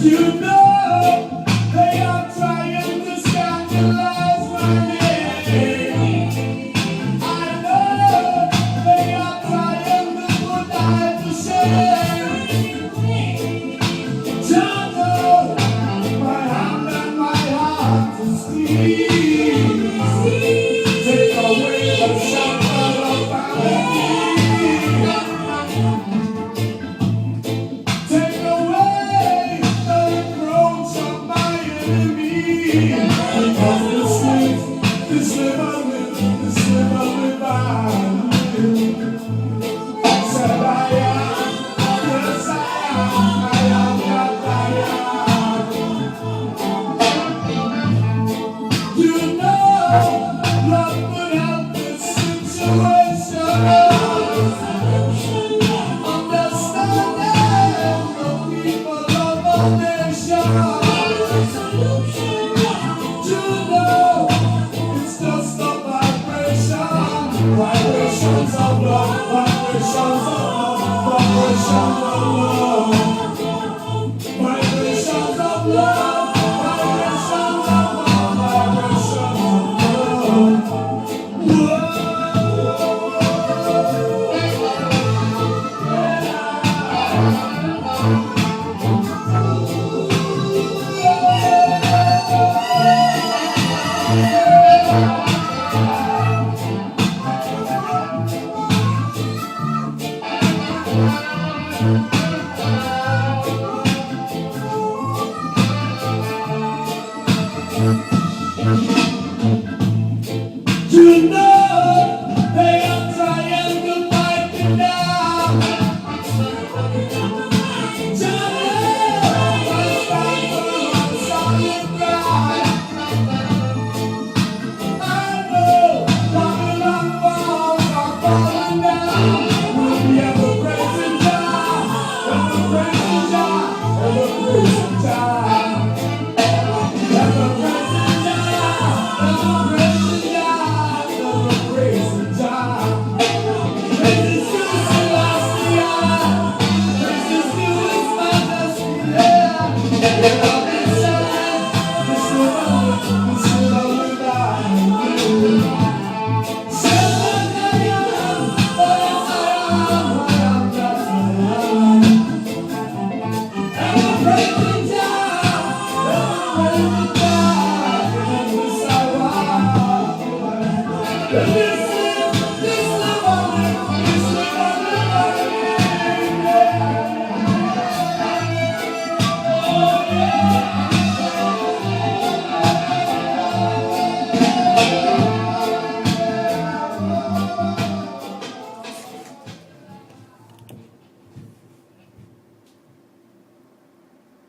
You know they are trying to scandalize my name. I know they are trying to put I to shame. Don't know my hand and my heart to steal. Take away the shelter of family. Take away the reproach of my enemy. Because this live I live. Said I am, yes I am what I am. You know, love would help this situation. Understanding the people of a nation. You know, it's just a vibration. Vibrations of love, vibrations of love, vibrations of love. Vibrations of love, vibrations of love, vibrations of You know they are trying to fight me down. Johnny, I stand on solid ground. I know Babylon walls are falling down. We'll be ever praising God, ever praising God, ever praising God. This